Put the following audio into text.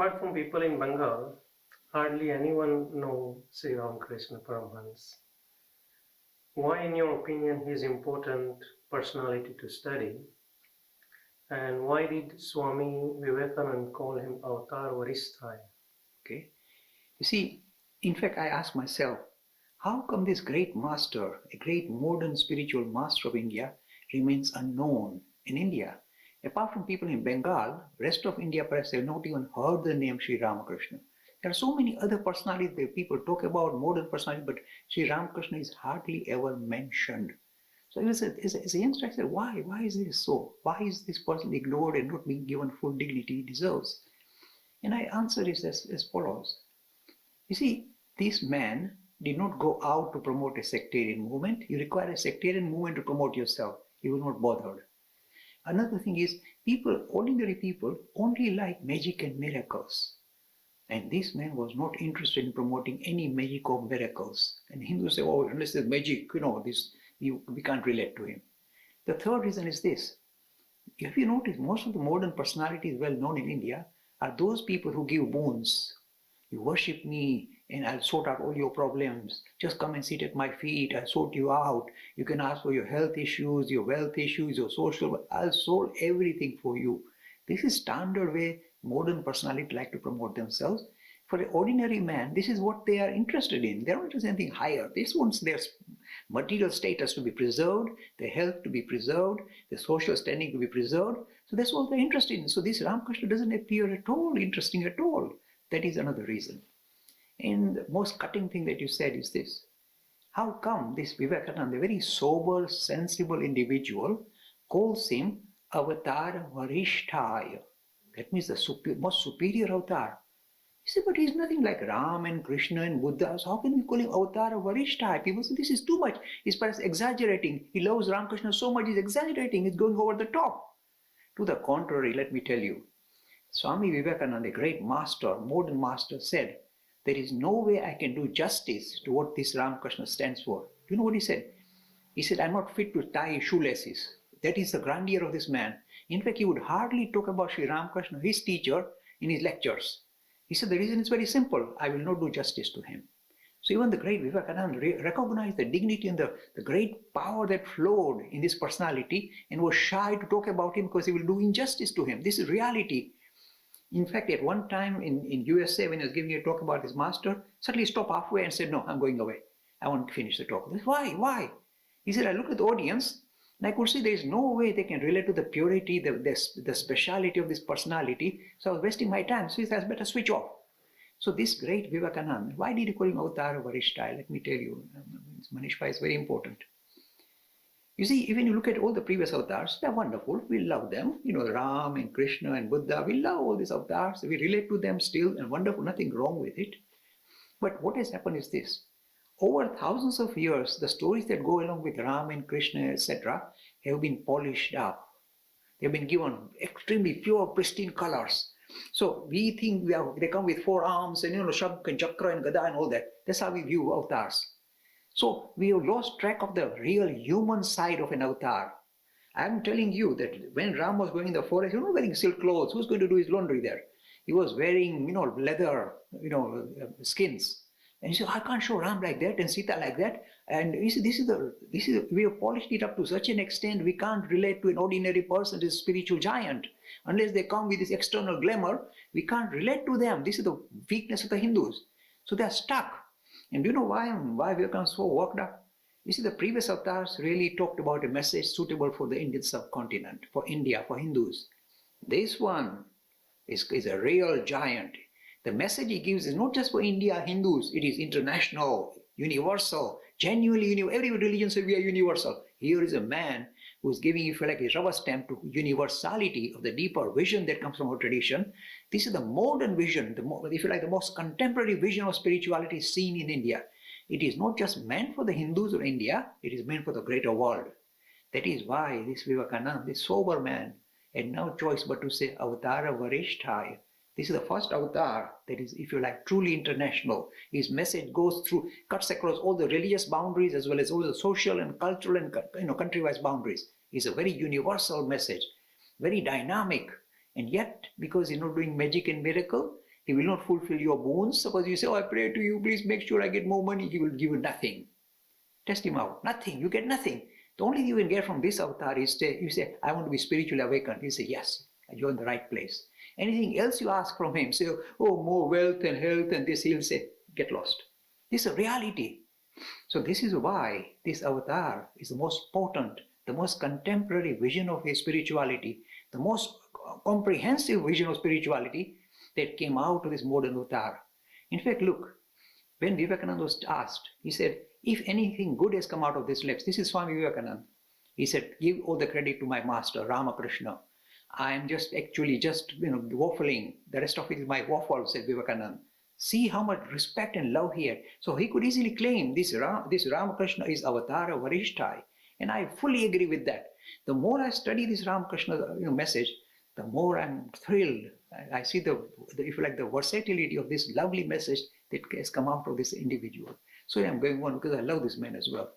Apart from people in Bengal, hardly anyone knows Sri Ramakrishna Paramhans. Why, in your opinion, he is important personality to study? And why did Swami Vivekananda call him Avatar Varisthai? Okay. You see, in fact, I ask myself, how come this great master, a great modern spiritual master of India, remains unknown in India? Apart from people in Bengal, rest of India perhaps have not even heard the name Sri Ramakrishna. There are so many other personalities that people talk about, modern personalities, but Sri Ramakrishna is hardly ever mentioned. So as a youngster, I said, why? Why is this so? Why is this person ignored and not being given full dignity he deserves? And I answer is as follows. You see, this man did not go out to promote a sectarian movement. You require a sectarian movement to promote yourself. He was not bothered. Another thing is, people, ordinary people, only like magic and miracles. And this man was not interested in promoting any magic or miracles. And Hindus say, oh, unless there's magic, we can't relate to him. The third reason is this. If you notice, most of the modern personalities well known in India are those people who give boons. You worship me and I'll sort out all your problems. Just come and sit at my feet. I'll sort you out. You can ask for your health issues, your wealth issues, your social. I'll solve everything for you. This is standard way modern personalities like to promote themselves. For an ordinary man, this is what they are interested in. They don't interested in anything higher. They want their material status to be preserved, their health to be preserved, their social standing to be preserved. So that's what they're interested in. So this Ramakrishna doesn't appear at all interesting at all. That is another reason. And the most cutting thing that you said is this. How come this Vivekananda, a very sober, sensible individual, calls him Avatar Varishtaya? That means the most superior avatar. You say, but he's nothing like Ram and Krishna and Buddha. So how can we call him Avatar Varishtaya? People say this is too much. He's perhaps exaggerating. He loves Ramakrishna so much, he's exaggerating. He's going over the top. To the contrary, let me tell you. Swami Vivekananda, a great master, modern master, said, there is no way I can do justice to what this Ramakrishna stands for. Do you know what he said? He said, I'm not fit to tie shoelaces. That is the grandeur of this man. In fact, he would hardly talk about Sri Ramakrishna, his teacher, in his lectures. He said, the reason is very simple. I will not do justice to him. So even the great Vivekananda recognized the dignity and the great power that flowed in this personality and was shy to talk about him because he will do injustice to him. This is reality. In fact, at one time in USA, when he was giving a talk about his master, suddenly stopped halfway and said, no, I'm going away. I want to finish the talk. Said, why? He said, I looked at the audience and I could see there is no way they can relate to the purity, the speciality of this personality. So I was wasting my time. So he said, I better switch off. So this great Vivekananda, why did he call him Avatar Varishtaya? Let me tell you, Manishpa is very important. You see, even you look at all the previous avatars, they're wonderful. We love them. Ram and Krishna and Buddha. We love all these avatars. We relate to them still and wonderful, nothing wrong with it. But what has happened is this. Over thousands of years, the stories that go along with Ram and Krishna, etc., have been polished up. They've been given extremely pure, pristine colors. So we think they come with 4 arms and Shank and Chakra and Gada and all that. That's how we view avatars. So we have lost track of the real human side of an avatar. I'm telling you that when Ram was going in the forest, he was not wearing silk clothes. Who's going to do his laundry there? He was wearing, leather, skins. And you say, I can't show Ram like that and Sita like that. And you see, we have polished it up to such an extent we can't relate to an ordinary person, this spiritual giant. Unless they come with this external glamour, we can't relate to them. This is the weakness of the Hindus. So they are stuck. And do you know why we become so worked up? You see, the previous avatars really talked about a message suitable for the Indian subcontinent, for India, for Hindus. This one is a real giant. The message he gives is not just for India, Hindus. It is international, universal, genuinely universal. Every religion says we are universal. Here is a man who is giving, if you like, a rubber stamp to universality of the deeper vision that comes from our tradition. This is the modern vision, if you like, the most contemporary vision of spirituality seen in India. It is not just meant for the Hindus or India, it is meant for the greater world. That is why this Vivekananda, this sober man, had no choice but to say Avatara Varishtaya. This is the first avatar that is, if you like, truly international. His message cuts across all the religious boundaries as well as all the social and cultural and country-wise boundaries. It's a very universal message, very dynamic. And yet, because he's not doing magic and miracle, He will not fulfill your boons. Suppose you say, oh, I pray to you, please make sure I get more money. He will give you nothing. Test him out. Nothing. You get nothing. The only thing you can get from this avatar is you say, I want to be spiritually awakened. He say, yes, you're in the right place. Anything else you ask from him, say, oh, more wealth and health and this, he'll say, get lost. This is a reality. So this is why this avatar is the most potent, the most contemporary vision of his spirituality, the most comprehensive vision of spirituality that came out of this modern avatar. In fact, look, when Vivekananda was asked, he said, if anything good has come out of this lips, this is Swami Vivekananda. He said, give all the credit to my master, Ramakrishna. I am just waffling. The rest of it is my waffle, said Vivekananda. See how much respect and love he had. So he could easily claim this Ramakrishna is Avatara Varishthai. And I fully agree with that. The more I study this Ramakrishna message, the more I'm thrilled. I see the versatility of this lovely message that has come out of this individual. So I'm going on because I love this man as well.